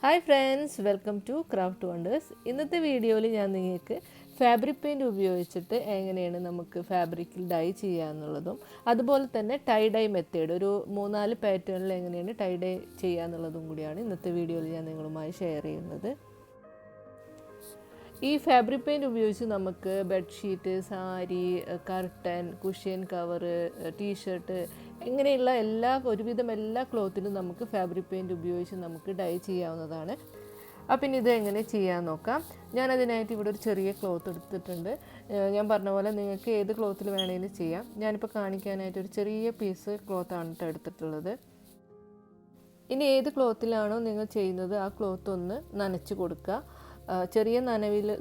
Hi friends, welcome to Craft Wonders. ഇന്നത്തെ വീഡിയോയിൽ ഞാൻ നിങ്ങൾക്ക് ഫാബ്രിക് പെയിൻറ് ഉപയോഗിച്ചിട്ട് എങ്ങനെയാണ് നമുക്ക് ഫാബ്രിക്കിൽ ഡൈ ചെയ്യാന്നുള്ളതും അതുപോലെ തന്നെ ടൈ ഡൈ മെത്തേഡ് ഒരു 3-4 പാറ്റേണിൽ എങ്ങനെയാണ് ടൈ ഡൈ ചെയ്യാന്നുള്ളതും കൂടിയാണ് ഇന്നത്തെ വീഡിയോയിൽ ഞാൻ നിങ്ങളുമായി ഷെയർ ചെയ്യുന്നത്. ഈ ഫാബ്രിക് പെയിൻറ് ഉപയോഗിച്ച് നമുക്ക് bedsheet, sari, curtain, cushion cover, T-shirt ഇങ്ങനെയുള്ള ഒരുവിധം എല്ലാ ക്ലോത്തിനും നമുക്ക് ഫാബ്രിക് പെയിൻറ് ഉപയോഗിച്ച് നമുക്ക് ഡൈ ചെയ്യാവുന്നതാണ്. അപ്പം ഇനി ഇത് എങ്ങനെ ചെയ്യാൻ നോക്കാം. ഞാനതിനായിട്ട് ഇവിടെ ഒരു ചെറിയ ക്ലോത്ത് എടുത്തിട്ടുണ്ട്. ഞാൻ പറഞ്ഞ പോലെ നിങ്ങൾക്ക് ഏത് ക്ലോത്തിൽ വേണമെങ്കിലും ചെയ്യാം. ഞാനിപ്പോൾ കാണിക്കാനായിട്ട് ഒരു ചെറിയ പീസ് ക്ലോത്താണ് എടുത്തിട്ടുള്ളത്. ഇനി ഏത് ക്ലോത്തിലാണോ നിങ്ങൾ ചെയ്യുന്നത് ആ ക്ലോത്ത് ഒന്ന് നനച്ച് കൊടുക്കുക. ചെറിയ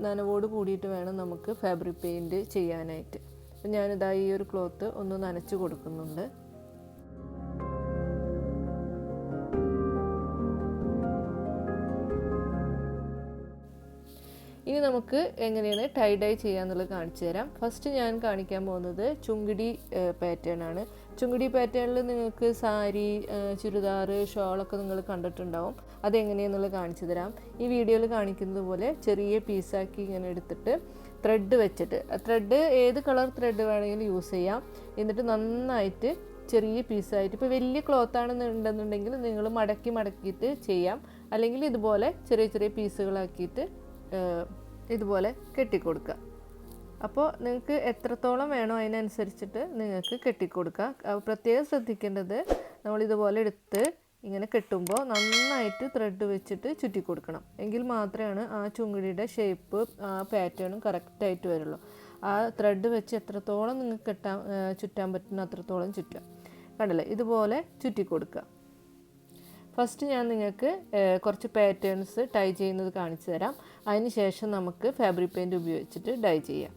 നനവോട് കൂടിയിട്ട് വേണം നമുക്ക് ഫാബ്രിക് പെയിൻറ് ചെയ്യാനായിട്ട്. അപ്പം ഞാനിതാ ഈ ഒരു ക്ലോത്ത് ഒന്ന് നനച്ച് കൊടുക്കുന്നുണ്ട്. ഇനി നമുക്ക് എങ്ങനെയാണ് ടൈ ഡൈ ചെയ്യാന്നുള്ളത് കാണിച്ചു തരാം. ഫസ്റ്റ് ഞാൻ കാണിക്കാൻ പോകുന്നത് ചുങ്കിടി പാറ്റേൺ ആണ്. ചുങ്കിടി പാറ്റേണിൽ നിങ്ങൾക്ക് സാരി, ചുരിദാർ, ഷോളൊക്കെ നിങ്ങൾ കണ്ടിട്ടുണ്ടാവും. അതെങ്ങനെയാണെന്നുള്ളത് കാണിച്ചു തരാം. ഈ വീഡിയോയിൽ കാണിക്കുന്നത് പോലെ ചെറിയ പീസാക്കി ഇങ്ങനെ എടുത്തിട്ട് ത്രെഡ് വെച്ചിട്ട്, ത്രെഡ് ഏത് കളർ ത്രെഡ് വേണമെങ്കിലും യൂസ് ചെയ്യാം. എന്നിട്ട് നന്നായിട്ട് ചെറിയ പീസായിട്ട്, ഇപ്പോൾ വലിയ ക്ലോത്താണെന്നുണ്ടെന്നുണ്ടെങ്കിൽ നിങ്ങൾ മടക്കിയിട്ട് ചെയ്യാം. അല്ലെങ്കിൽ ഇതുപോലെ ചെറിയ ചെറിയ പീസുകളാക്കിയിട്ട് ഇതുപോലെ കെട്ടിക്കൊടുക്കുക. അപ്പോൾ നിങ്ങൾക്ക് എത്രത്തോളം വേണോ അതിനനുസരിച്ചിട്ട് നിങ്ങൾക്ക് കെട്ടിക്കൊടുക്കുക. പ്രത്യേകം ശ്രദ്ധിക്കേണ്ടത് നമ്മളിതുപോലെ എടുത്ത് ഇങ്ങനെ കെട്ടുമ്പോൾ നന്നായിട്ട് ത്രെഡ് വെച്ചിട്ട് ചുറ്റി കൊടുക്കണം. എങ്കിൽ മാത്രമാണ് ആ ചുങ്കിടിയുടെ ഷേപ്പ്, ആ പാറ്റേണും കറക്റ്റായിട്ട് വരുള്ളൂ. ആ ത്രെഡ് വെച്ച് എത്രത്തോളം നിങ്ങൾക്ക് ചുറ്റാൻ പറ്റുന്ന അത്രത്തോളം ചുറ്റുക. കണ്ടില്ലേ, ഇതുപോലെ ചുറ്റി കൊടുക്കുക. ഫസ്റ്റ് ഞാൻ നിങ്ങൾക്ക് കുറച്ച് പാറ്റേൺസ് ടൈ ചെയ്യുന്നത് കാണിച്ചു തരാം. അതിന് ശേഷം നമുക്ക് ഫാബ്രിക് പെയിൻറ് ഉപയോഗിച്ചിട്ട് ഡൈ ചെയ്യാം.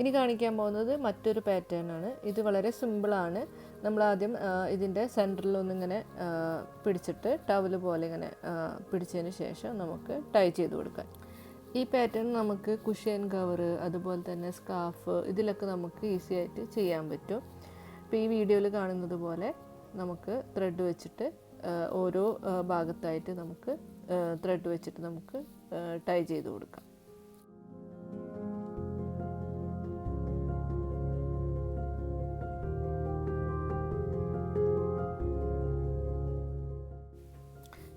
ഇനി കാണിക്കാൻ പോകുന്നത് മറ്റൊരു പാറ്റേൺ ആണ്. ഇത് വളരെ സിമ്പിളാണ്. നമ്മൾ ആദ്യം ഇതിൻ്റെ സെൻറ്ററിലൊന്നിങ്ങനെ പിടിച്ചിട്ട് ടവൽ പോലെ ഇങ്ങനെ പിടിച്ചതിന് ശേഷം നമുക്ക് ടൈ ചെയ്ത് കൊടുക്കാം. ഈ പാറ്റേൺ നമുക്ക് കുഷ്യൻ കവർ, അതുപോലെ തന്നെ സ്കാർഫ്, ഇതിലൊക്കെ നമുക്ക് ഈസി ആയിട്ട് ചെയ്യാൻ പറ്റും. ഇപ്പോൾ ഈ വീഡിയോയിൽ കാണുന്നത് പോലെ നമുക്ക് ത്രെഡ് വെച്ചിട്ട് ഓരോ ഭാഗത്തായിട്ട് നമുക്ക് ത്രെഡ് വെച്ചിട്ട് നമുക്ക് ടൈ ചെയ്ത് കൊടുക്കാം.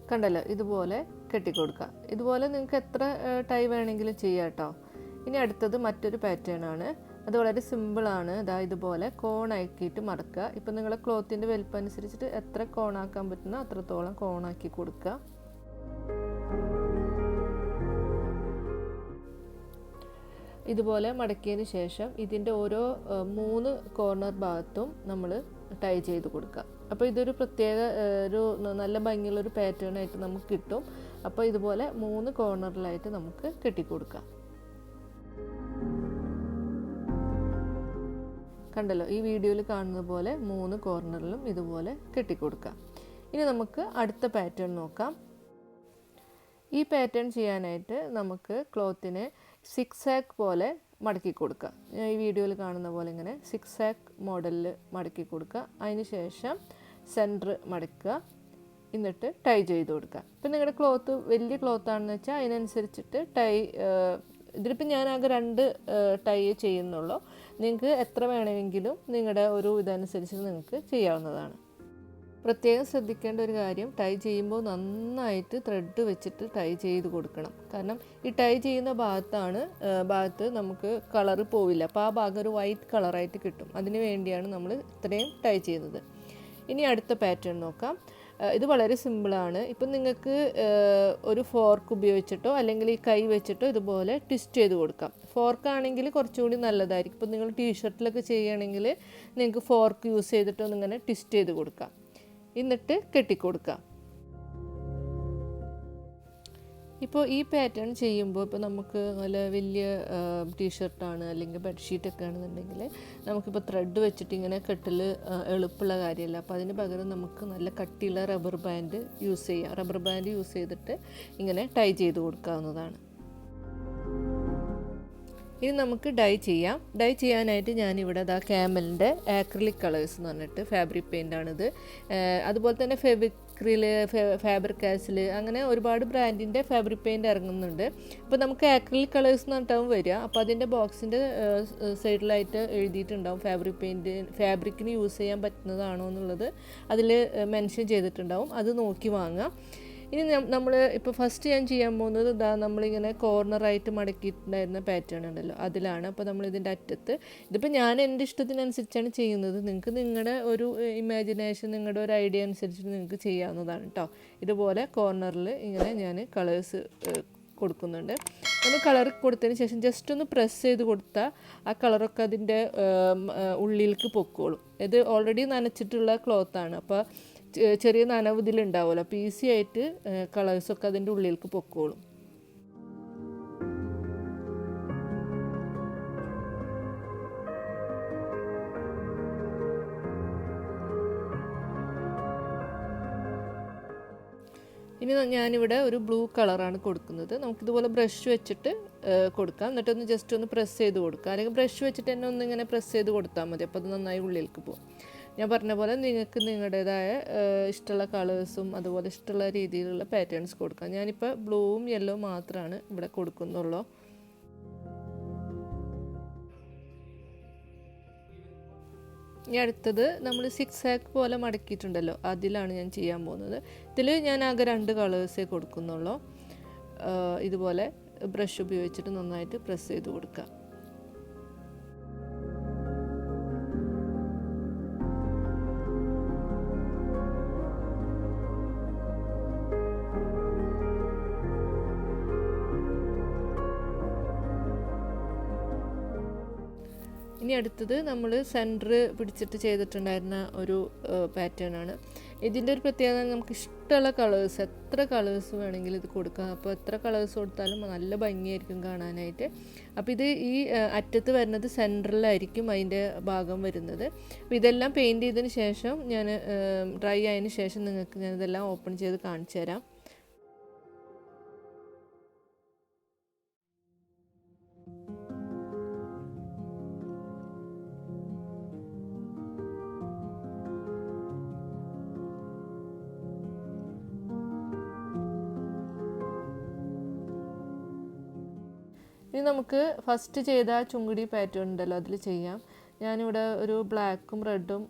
കണ്ടല്ലോ, ഇതുപോലെ കെട്ടിക്കൊടുക്കുക. ഇതുപോലെ നിങ്ങൾക്ക് എത്ര ടൈ വേണമെങ്കിലും ചെയ്യാം കേട്ടോ. ഇനി അടുത്തത് മറ്റൊരു പാറ്റേൺ ആണ്. അത് വളരെ സിമ്പിളാണ്. ഇതുപോലെ കോണാക്കിയിട്ട് മടക്കുക. ഇപ്പം നിങ്ങളുടെ ക്ലോത്തിൻ്റെ വലിപ്പം അനുസരിച്ചിട്ട് എത്ര കോണാക്കാൻ പറ്റുന്നോ അത്രത്തോളം കോണാക്കി കൊടുക്കുക. ഇതുപോലെ മടക്കിയതിന് ശേഷം ഇതിൻ്റെ ഓരോ 3 കോർണർ ഭാഗത്തും നമ്മൾ ടൈ ചെയ്ത് കൊടുക്കുക. അപ്പോൾ ഇതൊരു പ്രത്യേക ഒരു നല്ല ഭംഗിയുള്ളൊരു പാറ്റേൺ ആയിട്ട് നമുക്ക് കിട്ടും. അപ്പോൾ ഇതുപോലെ 3 കോർണറിലായിട്ട് നമുക്ക് കെട്ടിക്കൊടുക്കാം. കണ്ടല്ലോ, ഈ വീഡിയോയിൽ കാണുന്ന പോലെ 3 കോർണറിലും ഇതുപോലെ കെട്ടിക്കൊടുക്കാം. ഇനി നമുക്ക് അടുത്ത പാറ്റേൺ നോക്കാം. ഈ പാറ്റേൺ ചെയ്യാനായിട്ട് നമുക്ക് ക്ലോത്തിനെ സിക്സാക്ക് പോലെ മടക്കി കൊടുക്കുക. ഈ വീഡിയോയിൽ കാണുന്ന പോലെ ഇങ്ങനെ സിക്സാക്ക് മോഡലിൽ മടക്കി കൊടുക്കുക. അതിന് ശേഷം സെൻറ്റർ മടക്കുക, എന്നിട്ട് ടൈ ചെയ്ത് കൊടുക്കുക. ഇപ്പം നിങ്ങളുടെ ക്ലോത്ത് വലിയ ക്ലോത്താണെന്ന് വെച്ചാൽ അതിനനുസരിച്ചിട്ട് ഇതിലിപ്പോൾ ഞാൻ ആകെ 2 ടൈ ചെയ്യുന്നുള്ളൂ. നിങ്ങൾക്ക് എത്ര വേണമെങ്കിലും നിങ്ങളുടെ ഒരു ഇതനുസരിച്ച് നിങ്ങൾക്ക് ചെയ്യാവുന്നതാണ്. പ്രത്യേകം ശ്രദ്ധിക്കേണ്ട ഒരു കാര്യം, ടൈ ചെയ്യുമ്പോൾ നന്നായിട്ട് ത്രെഡ് വെച്ചിട്ട് ടൈ ചെയ്ത് കൊടുക്കണം. കാരണം ഈ ടൈ ചെയ്യുന്ന ഭാഗത്ത് നമുക്ക് കളറ് പോവില്ല. അപ്പോൾ ആ ഭാഗം ഒരു വൈറ്റ് കളറായിട്ട് കിട്ടും. അതിന് വേണ്ടിയാണ് നമ്മൾ ഇത്രയും ടൈ ചെയ്യുന്നത്. ഇനി അടുത്ത പാറ്റേൺ നോക്കാം. ഇത് വളരെ സിമ്പിളാണ്. ഇപ്പം നിങ്ങൾക്ക് ഒരു ഫോർക്ക് ഉപയോഗിച്ചിട്ടോ അല്ലെങ്കിൽ ഈ കൈ വെച്ചിട്ടോ ഇതുപോലെ ട്വിസ്റ്റ് ചെയ്ത് കൊടുക്കാം. ഫോർക്കാണെങ്കിൽ കുറച്ചുകൂടി നല്ലതായിരിക്കും. ഇപ്പം നിങ്ങൾ ടീഷർട്ടിലൊക്കെ ചെയ്യുകയാണെങ്കിൽ നിങ്ങൾക്ക് ഫോർക്ക് യൂസ് ചെയ്തിട്ടോ ഇങ്ങനെ ട്വിസ്റ്റ് ചെയ്ത് കൊടുക്കാം. എന്നിട്ട് കെട്ടിക്കൊടുക്കാം. ഇപ്പോൾ ഈ പാറ്റേൺ ചെയ്യുമ്പോൾ ഇപ്പോൾ നമുക്ക് നല്ല വലിയ ടീഷർട്ടാണ് അല്ലെങ്കിൽ ബെഡ്ഷീറ്റൊക്കെ ആണെന്നുണ്ടെങ്കിൽ നമുക്കിപ്പോൾ ത്രെഡ് വെച്ചിട്ട് ഇങ്ങനെ കെട്ടൽ എളുപ്പമുള്ള കാര്യമല്ല. അപ്പോൾ അതിന് പകരം നമുക്ക് നല്ല കട്ടിയുള്ള റബ്ബർ ബാൻഡ് യൂസ് ചെയ്യാം. റബ്ബർ ബാൻഡ് യൂസ് ചെയ്തിട്ട് ഇങ്ങനെ ടൈ ചെയ്ത് കൊടുക്കാവുന്നതാണ്. ഇനി നമുക്ക് ഡൈ ചെയ്യാം. ഡൈ ചെയ്യാനായിട്ട് ഞാനിവിടെ ക്യാമലിൻ്റെ ആക്രിലിക് കളേഴ്സ് എന്ന് പറഞ്ഞിട്ട് ഫാബ്രിക് പെയിൻ്റാണിത്. അതുപോലെ തന്നെ ഫാബർ കാസിൽ അങ്ങനെ ഒരുപാട് ബ്രാൻഡിൻ്റെ ഫാബ്രിക് പെയിൻറ്റ് ഇറങ്ങുന്നുണ്ട്. അപ്പോൾ നമുക്ക് ആക്രിലിക് കളേഴ്സ് എന്നിട്ടാവും വരിക. അപ്പോൾ അതിൻ്റെ ബോക്സിൻ്റെ സൈഡിലായിട്ട് എഴുതിയിട്ടുണ്ടാവും ഫാബ്രിക്കിന് യൂസ് ചെയ്യാൻ പറ്റുന്നതാണോ എന്നുള്ളത് അതിൽ മെൻഷൻ ചെയ്തിട്ടുണ്ടാവും. അത് നോക്കി വാങ്ങാം. ഇനി നമ്മൾ ഇപ്പോൾ ഫസ്റ്റ് ഞാൻ ചെയ്യാൻ പോകുന്നത് നമ്മളിങ്ങനെ കോർണറായിട്ട് മടക്കിയിട്ടുണ്ടായിരുന്ന പാറ്റേൺ ഉണ്ടല്ലോ, അതിലാണ്. അപ്പോൾ നമ്മളിതിൻ്റെ അറ്റത്ത് ഇതിപ്പോൾ ഞാൻ എൻ്റെ ഇഷ്ടത്തിനനുസരിച്ചാണ് ചെയ്യുന്നത്. നിങ്ങൾക്ക് നിങ്ങളുടെ ഒരു ഇമാജിനേഷൻ, നിങ്ങളുടെ ഒരു ഐഡിയ അനുസരിച്ചിട്ട് നിങ്ങൾക്ക് ചെയ്യാവുന്നതാണ് കേട്ടോ. ഇതുപോലെ കോർണറിൽ ഇങ്ങനെ ഞാൻ കളേഴ്സ് കൊടുക്കുന്നുണ്ട്. നമ്മൾ കളർ കൊടുത്തതിന് ശേഷം ജസ്റ്റ് ഒന്ന് പ്രസ് ചെയ്ത് കൊടുത്താൽ ആ കളറൊക്കെ അതിൻ്റെ ഉള്ളിലേക്ക് പൊക്കോളും. ഇത് ഓൾറെഡി നനച്ചിട്ടുള്ള ക്ലോത്താണ്. അപ്പോൾ ചെറിയ നനവ് ഇതിലുണ്ടാവുമല്ലോ. അപ്പോൾ ഈസി ആയിട്ട് കളേഴ്സൊക്കെ അതിൻ്റെ ഉള്ളിലേക്ക് പൊക്കോളും. ഇനി ഞാനിവിടെ ഒരു ബ്ലൂ കളറാണ് കൊടുക്കുന്നത്. നമുക്കിതുപോലെ ബ്രഷ് വെച്ചിട്ട് കൊടുക്കാം. എന്നിട്ടൊന്ന് ജസ്റ്റ് ഒന്ന് പ്രസ് ചെയ്ത് കൊടുക്കുക. അല്ലെങ്കിൽ ബ്രഷ് വെച്ചിട്ട് തന്നെ ഒന്നിങ്ങനെ പ്രസ് ചെയ്ത് കൊടുത്താൽ മതി. അപ്പോൾ അത് നന്നായി ഉള്ളിലേക്ക് പോകും. ഞാൻ പറഞ്ഞ പോലെ നിങ്ങൾക്ക് നിങ്ങളുടേതായ ഇഷ്ടമുള്ള കളേഴ്സും അതുപോലെ ഇഷ്ടമുള്ള രീതിയിലുള്ള പാറ്റേൺസ് കൊടുക്കാം. ഞാനിപ്പോൾ ബ്ലൂവും യെല്ലോ മാത്രമാണ് ഇവിടെ കൊടുക്കുന്നുള്ളൂ. ഇനി അടുത്തത് നമ്മൾ 6 ആക്ക് പോലെ മടക്കിയിട്ടുണ്ടല്ലോ, അതിലാണ് ഞാൻ ചെയ്യാൻ പോകുന്നത്. ഇതിൽ ഞാൻ ആകെ 2 കളേഴ്സേ കൊടുക്കുന്നുള്ളൂ. ഇതുപോലെ ബ്രഷ് ഉപയോഗിച്ചിട്ട് നന്നായിട്ട് പ്രസ് ചെയ്ത് കൊടുക്കുക. ഇനി അടുത്തത് നമ്മൾ സെൻറ്റർ പിടിച്ചിട്ട് ചെയ്തിട്ടുണ്ടായിരുന്ന ഒരു പാറ്റേൺ ആണ്. ഇതിൻ്റെ ഒരു പ്രത്യേകത, നമുക്ക് ഇഷ്ടമുള്ള കളേഴ്സ്, എത്ര കളേഴ്സ് വേണമെങ്കിലും ഇത് കൊടുക്കാം. അപ്പോൾ എത്ര കളേഴ്സ് കൊടുത്താലും നല്ല ഭംഗിയായിരിക്കും കാണാനായിട്ട്. അപ്പോൾ ഇത് ഈ അറ്റത്ത് വരുന്നത് സെൻറ്ററിലായിരിക്കും അതിൻ്റെ ഭാഗം വരുന്നത്. അപ്പോൾ ഇതെല്ലാം പെയിൻറ്റ് ചെയ്തതിന് ശേഷം ഞാൻ ഡ്രൈ ആയതിന് ശേഷം നിങ്ങൾക്ക് ഞാനിതെല്ലാം ഓപ്പൺ ചെയ്ത് കാണിച്ചു തരാം. ഇനി നമുക്ക് ഫസ്റ്റ് ചെയ്ത ചുങ്കിടി പാറ്റേൺ ഉണ്ടല്ലോ, അതിൽ ചെയ്യാം. ഞാനിവിടെ ഒരു ബ്ലാക്കും റെഡും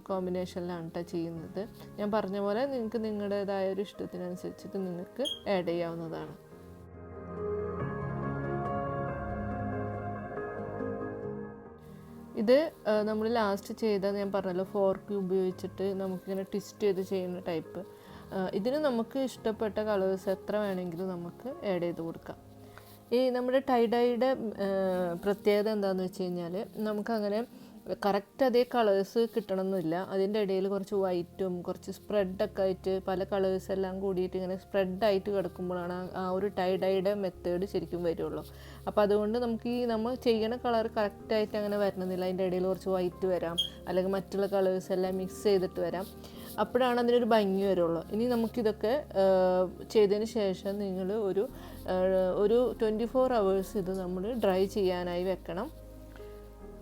കോമ്പിനേഷനിലാണ് കേട്ടോ ചെയ്യുന്നത്. ഞാൻ പറഞ്ഞ പോലെ നിങ്ങൾക്ക് നിങ്ങളുടേതായ ഒരു ഇഷ്ടത്തിനനുസരിച്ചിട്ട് നിങ്ങൾക്ക് ആഡ് ചെയ്യാവുന്നതാണ്. ഇത് നമ്മൾ ലാസ്റ്റ് ചെയ്ത, ഞാൻ പറഞ്ഞല്ലോ, ഫോർക്ക് ഉപയോഗിച്ചിട്ട് നമുക്കിങ്ങനെ ട്വിസ്റ്റ് ചെയ്ത് ചെയ്യുന്ന ടൈപ്പ്. ഇതിന് നമുക്ക് ഇഷ്ടപ്പെട്ട കളേഴ്സ് എത്ര വേണമെങ്കിലും നമുക്ക് ആഡ് ചെയ്ത് കൊടുക്കാം. ഈ നമ്മുടെ ടൈഡൈയുടെ പ്രത്യേകത എന്താണെന്ന് വെച്ച് കഴിഞ്ഞാൽ നമുക്കങ്ങനെ കറക്റ്റ് അതേ കളേഴ്സ് കിട്ടണമെന്നില്ല. അതിൻ്റെ ഇടയിൽ കുറച്ച് വൈറ്റും കുറച്ച് സ്പ്രെഡൊക്കെ ആയിട്ട് പല കളേഴ്സ് എല്ലാം കൂടിയിട്ട് ഇങ്ങനെ സ്പ്രെഡായിട്ട് കിടക്കുമ്പോഴാണ് ആ ഒരു ടൈഡൈയുടെ മെത്തേഡ് ശരിക്കും വരുള്ളൂ. അപ്പോൾ അതുകൊണ്ട് നമുക്ക് നമ്മൾ ചെയ്യണ കളർ കറക്റ്റായിട്ട് അങ്ങനെ വരണമെന്നില്ല. അതിൻ്റെ ഇടയിൽ കുറച്ച് വൈറ്റ് വരാം, അല്ലെങ്കിൽ മറ്റുള്ള കളേഴ്സ് എല്ലാം മിക്സ് ചെയ്തിട്ട് വരാം. അപ്പോഴാണ് അതിനൊരു ഭംഗി വരുള്ളൂ. ഇനി നമുക്കിതൊക്കെ ചെയ്തതിന് ശേഷം നിങ്ങൾ ഒരു 24 hours ഇത് നമ്മൾ ഡ്രൈ ചെയ്യാനായി വെക്കണം.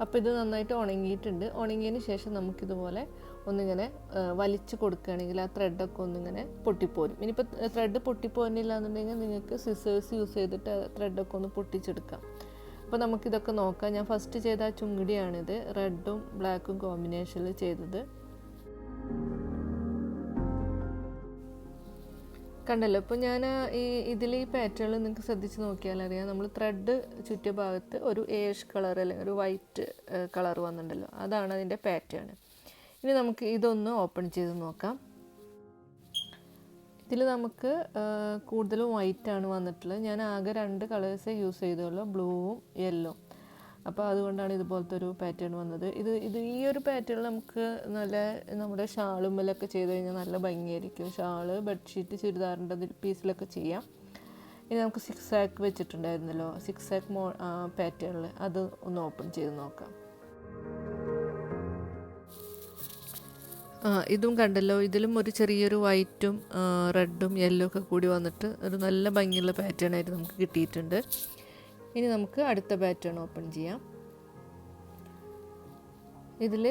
അപ്പോൾ ഇത് നന്നായിട്ട് ഉണങ്ങിയിട്ടുണ്ട്. ഉണങ്ങിയതിന് ശേഷം നമുക്കിതുപോലെ ഒന്നിങ്ങനെ വലിച്ച് കൊടുക്കുകയാണെങ്കിൽ ആ ത്രെഡൊക്കെ ഒന്നിങ്ങനെ പൊട്ടിപ്പോരും. ഇനിയിപ്പോൾ ത്രെഡ് പൊട്ടിപ്പോരുന്നില്ല എന്നുണ്ടെങ്കിൽ നിങ്ങൾക്ക് സിസേഴ്സ് യൂസ് ചെയ്തിട്ട് ത്രെഡൊക്കെ ഒന്ന് പൊട്ടിച്ചെടുക്കാം. അപ്പോൾ നമുക്കിതൊക്കെ നോക്കാം. ഞാൻ ഫസ്റ്റ് ചെയ്ത ആ ചുങ്കിടിയാണിത്, റെഡും ബ്ലാക്കും കോമ്പിനേഷനിൽ ചെയ്തത്. കണ്ടല്ലോ. ഇപ്പോൾ ഞാൻ ഇതിൽ ഈ പാറ്റേണിൽ നിങ്ങൾക്ക് ശ്രദ്ധിച്ച് നോക്കിയാൽ അറിയാം, നമ്മൾ ത്രെഡ് ചുറ്റിയ ഭാഗത്ത് ഒരു ഏഷ് കളർ അല്ലെങ്കിൽ ഒരു വൈറ്റ് കളർ വന്നിട്ടുണ്ടല്ലോ, അതാണ് അതിൻ്റെ പാറ്റേൺ. ഇനി നമുക്ക് ഇതൊന്ന് ഓപ്പൺ ചെയ്ത് നോക്കാം. ഇതിൽ നമുക്ക് കൂടുതലും വൈറ്റാണ് വന്നിട്ടുള്ളത്. ഞാൻ ആകെ 2 കളേഴ്സേ യൂസ് ചെയ്തുള്ളൂ, ബ്ലൂവും യെല്ലോ. അപ്പോൾ അതുകൊണ്ടാണ് ഇതുപോലത്തെ ഒരു പാറ്റേൺ വന്നത്. ഈ ഒരു പാറ്റേൺ നമുക്ക് നല്ല നമ്മുടെ ഷാളുമ്മലൊക്കെ ചെയ്ത് കഴിഞ്ഞാൽ നല്ല ഭംഗിയായിരിക്കും. ഷാള്, ബെഡ്ഷീറ്റ്, ചുരിദാറിൻ്റെ പീസിലൊക്കെ ചെയ്യാം. ഇനി നമുക്ക് 6 ആക്ക് വെച്ചിട്ടുണ്ടായിരുന്നല്ലോ, 6 ആക്ക് പാറ്റേണിൽ അത് ഒന്ന് ഓപ്പൺ ചെയ്ത് നോക്കാം. ഇതും കണ്ടല്ലോ, ഇതിലും ഒരു ചെറിയൊരു വൈറ്റും റെഡും യെല്ലോ ഒക്കെ കൂടി വന്നിട്ട് ഒരു നല്ല ഭംഗിയുള്ള പാറ്റേൺ ആയിട്ട് നമുക്ക് കിട്ടിയിട്ടുണ്ട്. ഇനി നമുക്ക് അടുത്ത പാറ്റേൺ ഓപ്പൺ ചെയ്യാം. ഇതിൽ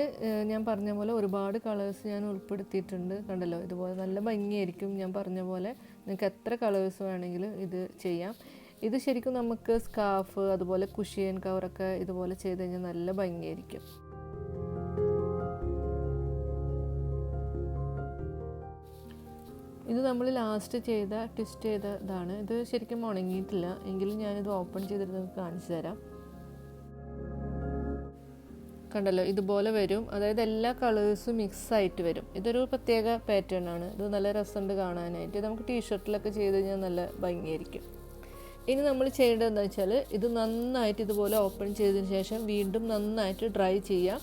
ഞാൻ പറഞ്ഞ പോലെ ഒരുപാട് കളേഴ്സ് ഞാൻ ഉൾപ്പെടുത്തിയിട്ടുണ്ട്. കണ്ടല്ലോ, ഇതുപോലെ നല്ല ഭംഗിയായിരിക്കും. ഞാൻ പറഞ്ഞ പോലെ നിങ്ങൾക്ക് എത്ര കളേഴ്സ് വേണമെങ്കിലും ഇത് ചെയ്യാം. ഇത് ശരിക്കും നമുക്ക് സ്കാർഫ് അതുപോലെ കുഷ്യൻ കവറൊക്കെ ഇതുപോലെ ചെയ്ത് കഴിഞ്ഞാൽ നല്ല ഭംഗിയായിരിക്കും. ഇത് നമ്മൾ ലാസ്റ്റ് ട്വിസ്റ്റ് ചെയ്തതാണ്. ഇത് ശരിക്കും ഉണങ്ങിയിട്ടില്ല, എങ്കിലും ഞാനിത് ഓപ്പൺ ചെയ്തിട്ട് നിങ്ങൾക്ക് കാണിച്ചു തരാം. കണ്ടല്ലോ, ഇതുപോലെ വരും. അതായത് എല്ലാ കളേഴ്സും മിക്സ് ആയിട്ട് വരും. ഇതൊരു പ്രത്യേക പാറ്റേൺ ആണ്. ഇത് നല്ല രസമുണ്ട് കാണാനായിട്ട്. നമുക്ക് ടീഷർട്ടിലൊക്കെ ചെയ്ത് കഴിഞ്ഞാൽ നല്ല ഭംഗിയായിരിക്കും. ഇനി നമ്മൾ ചെയ്യേണ്ടത് എന്താ വെച്ചാൽ, ഇത് നന്നായിട്ട് ഇതുപോലെ ഓപ്പൺ ചെയ്തതിന് ശേഷം വീണ്ടും നന്നായിട്ട് ഡ്രൈ ചെയ്യാം.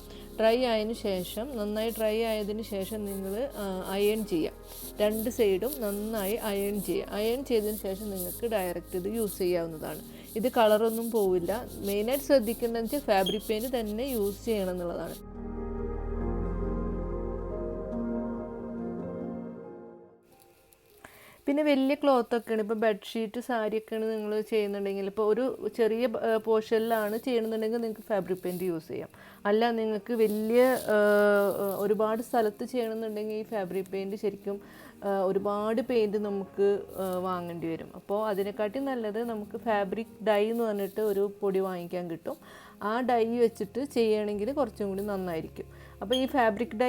നന്നായി ഡ്രൈ ആയതിന് ശേഷം നിങ്ങൾ അയൺ ചെയ്യാം. 2 സൈഡും നന്നായി അയൺ ചെയ്യുക. അയൺ ചെയ്തതിന് ശേഷം നിങ്ങൾക്ക് ഡയറക്റ്റ് ഇത് യൂസ് ചെയ്യാവുന്നതാണ്. ഇത് കളറൊന്നും പോവില്ല. മെയിനായിട്ട് ശ്രദ്ധിക്കേണ്ടതെന്ന് വെച്ചാൽ ഫാബ്രിക് പെയിൻറ്റ് തന്നെ യൂസ് ചെയ്യണം എന്നുള്ളതാണ്. പിന്നെ വലിയ ക്ലോത്തൊക്കെയാണ്, ഇപ്പോൾ ബെഡ്ഷീറ്റ് സാരിയൊക്കെയാണ് നിങ്ങൾ ചെയ്യുന്നുണ്ടെങ്കിൽ, ഇപ്പോൾ ഒരു ചെറിയ പോർഷനിലാണ് ചെയ്യണമെന്നുണ്ടെങ്കിൽ നിങ്ങൾക്ക് ഫാബ്രിക് പെയിൻറ്റ് യൂസ് ചെയ്യാം. അല്ല നിങ്ങൾക്ക് വലിയ ഒരുപാട് സ്ഥലത്ത് ചെയ്യണമെന്നുണ്ടെങ്കിൽ ഈ ഫാബ്രിക് പെയിൻറ്റ് ശരിക്കും ഒരുപാട് പെയിൻറ്റ് നമുക്ക് വാങ്ങേണ്ടി വരും. അപ്പോൾ അതിനെക്കാട്ടി നല്ലത് നമുക്ക് ഫാബ്രിക് ഡൈ എന്ന് പറഞ്ഞിട്ട് ഒരു പൊടി വാങ്ങിക്കാൻ കിട്ടും. ആ ഡൈ വെച്ചിട്ട് ചെയ്യുകയാണെങ്കിൽ കുറച്ചും കൂടി നന്നായിരിക്കും. അപ്പോൾ ഈ ഫാബ്രിക്കിൻ്റെ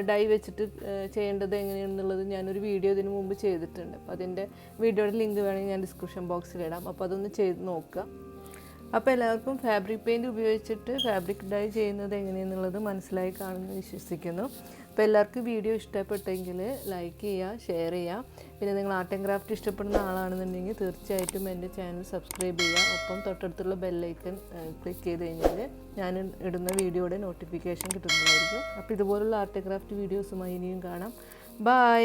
ഡൈ വെച്ചിട്ട് ചെയ്യേണ്ടത് എങ്ങനെയാണെന്നുള്ളത് ഞാനൊരു വീഡിയോ ഇതിന് മുമ്പ് ചെയ്തിട്ടുണ്ട്. അപ്പോൾ അതിൻ്റെ വീഡിയോയുടെ ലിങ്ക് വേണമെങ്കിൽ ഞാൻ ഡിസ്ക്രിപ്ഷൻ ബോക്സിൽ ഇടാം. അപ്പോൾ അതൊന്ന് ചെയ്ത് നോക്കുക. അപ്പോൾ എല്ലാവർക്കും ഫാബ്രിക് പെയിൻറ്റ് ഉപയോഗിച്ചിട്ട് ഫാബ്രിക് ഡൈ ചെയ്യുന്നത് എങ്ങനെയാണെന്നുള്ളത് മനസ്സിലായി കാണുമെന്ന് വിശ്വസിക്കുന്നു. അപ്പോൾ എല്ലാവർക്കും വീഡിയോ ഇഷ്ടപ്പെട്ടെങ്കിൽ ലൈക്ക് ചെയ്യുക, ഷെയർ ചെയ്യുക. പിന്നെ നിങ്ങൾ ആർട്ട് ആൻഡ് ക്രാഫ്റ്റ് ഇഷ്ടപ്പെടുന്ന ആളാണെന്നുണ്ടെങ്കിൽ തീർച്ചയായിട്ടും എൻ്റെ ചാനൽ സബ്സ്ക്രൈബ് ചെയ്യുക. ഒപ്പം തൊട്ടടുത്തുള്ള ബെല്ലൈക്കൺ ക്ലിക്ക് ചെയ്ത് കഴിഞ്ഞാൽ ഞാൻ ഇടുന്ന വീഡിയോയുടെ നോട്ടിഫിക്കേഷൻ കിട്ടുന്നതായിരിക്കും. അപ്പോൾ ഇതുപോലുള്ള ആർട്ട് ആൻഡ് ക്രാഫ്റ്റ് വീഡിയോസുമായി ഇനിയും കാണാം. ബൈ.